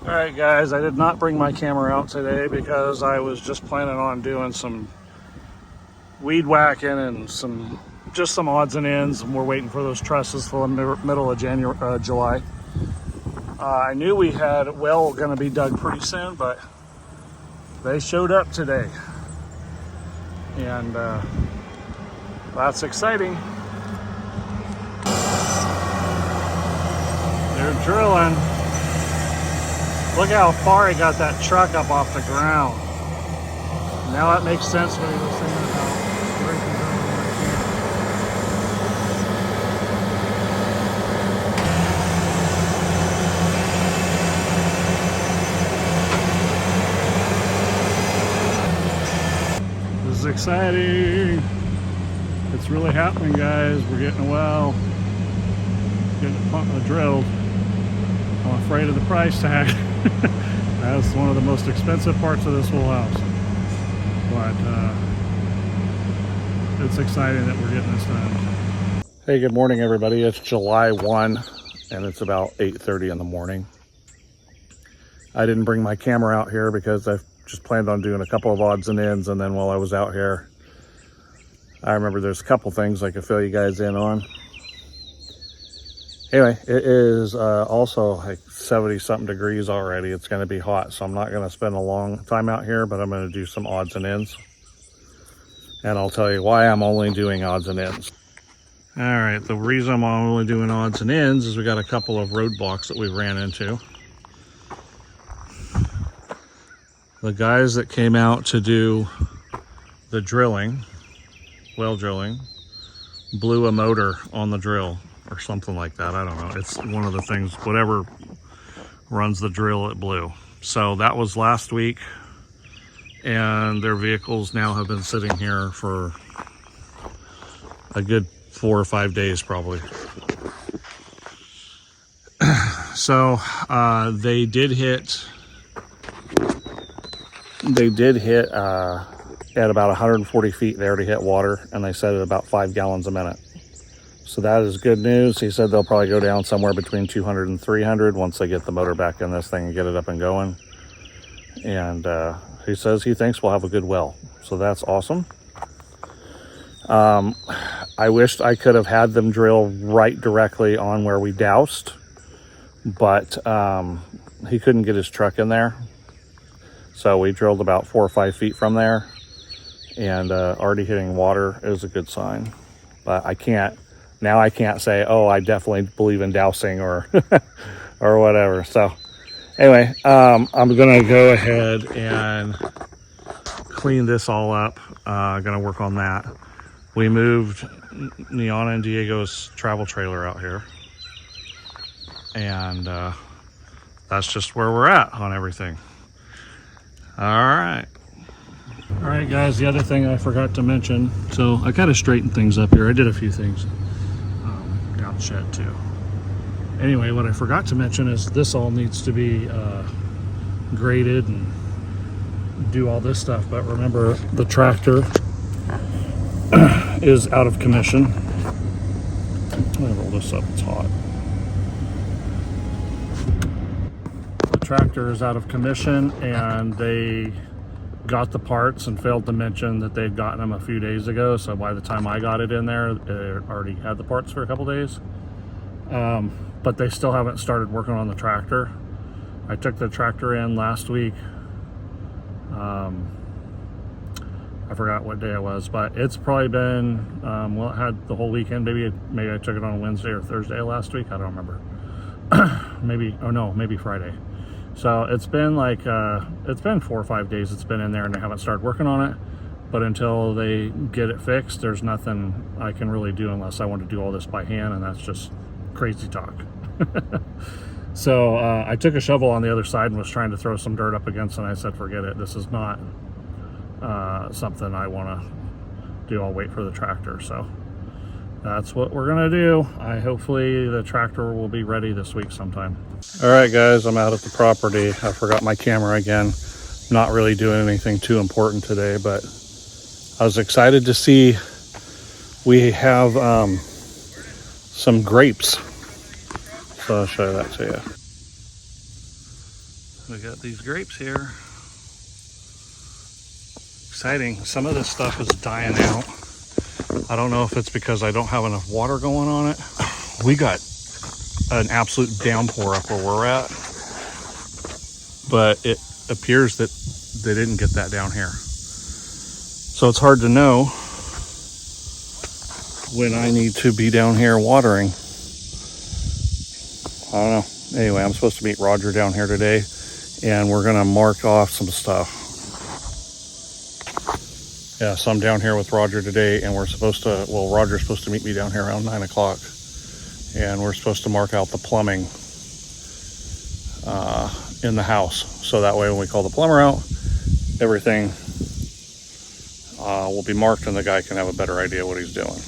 All right, guys, I did not bring my camera out today because I was just planning on doing some weed whacking and some odds and ends, and we're waiting for those trusses for the middle of July. I knew we had a well going to be dug pretty soon, but they showed up today, and that's exciting. They're drilling. Look how far he got that truck up off the ground. Now that makes sense what he was saying about breaking down. This is exciting. It's really happening, guys. We're getting a well, getting it drilled. I'm afraid of the price tag. That's one of the most expensive parts of this whole house. But it's exciting that we're getting this done. Hey, good morning, everybody. It's July 1, and it's about 8:30 in the morning. I didn't bring my camera out here because I just planned on doing a couple of odds and ends, and then while I was out here, I remember there's a couple things I could fill you guys in on. Anyway, it is also like 70-something degrees already. It's going to be hot, so I'm not going to spend a long time out here, but I'm going to do some odds and ends. And I'll tell you why I'm only doing odds and ends. All right, the reason I'm only doing odds and ends is we got a couple of roadblocks that we ran into. The guys that came out to do the drilling, well drilling, blew a motor on the drill or something like that. I don't know. It's one of the things, whatever runs the drill, it blew. So that was last week, and their vehicles now have been sitting here for a good 4 or 5 days probably. So they did hit at about 140 feet there to hit water, and they said at about 5 gallons a minute. So that is good news. He said they'll probably go down somewhere between 200 and 300 once they get the motor back in this thing and get it up and going. And he says he thinks we'll have a good well. So that's awesome. I wished I could have had them drill right directly on where we doused, but he couldn't get his truck in there. So we drilled about 4 or 5 feet from there, and already hitting water is a good sign. But I can't say, oh, I definitely believe in dousing or or whatever. So anyway, I'm gonna go ahead and clean this all up. Gonna work on that. We moved Niana and Diego's travel trailer out here, and that's just where we're at on everything. All right, guys, the other thing I forgot to mention, so I kind of straightened things up here. I did a few things down the shed too. Anyway, what I forgot to mention is this all needs to be graded and do all this stuff. But remember, the tractor is out of commission. I'm gonna roll this up, it's hot. The tractor is out of commission, and they got the parts and failed to mention that they'd gotten them a few days ago. So by the time I got it in there, it already had the parts for a couple days. But they still haven't started working on the tractor. I took the tractor in last week. I forgot what day it was, but it's probably been, well, it had the whole weekend. Maybe I took it on Wednesday or Thursday last week. I don't remember. maybe Friday. So it's been like, it's been 4 or 5 days it's been in there, and they haven't started working on it. But until they get it fixed, there's nothing I can really do unless I want to do all this by hand, and that's just crazy talk. So I took a shovel on the other side and was trying to throw some dirt up against it, and I said, forget it. This is not something I want to do. I'll wait for the tractor. So that's what we're gonna do. Hopefully the tractor will be ready this week sometime. All right, guys, I'm out at the property. I forgot my camera again. Not really doing anything too important today, but I was excited to see we have some grapes. So I'll show that to you. We got these grapes here. Exciting. Some of this stuff is dying out. I don't know if it's because I don't have enough water going on it. We got an absolute downpour up where we're at, but it appears that they didn't get that down here. So it's hard to know when I need to be down here watering. I don't know. Anyway, I'm supposed to meet Roger down here today, and we're gonna mark off some stuff. Yeah, so I'm down here with Roger today, and we're supposed to, well, Roger's supposed to meet me down here around 9 o'clock, and we're supposed to mark out the plumbing in the house. So that way when we call the plumber out, everything will be marked and the guy can have a better idea what he's doing.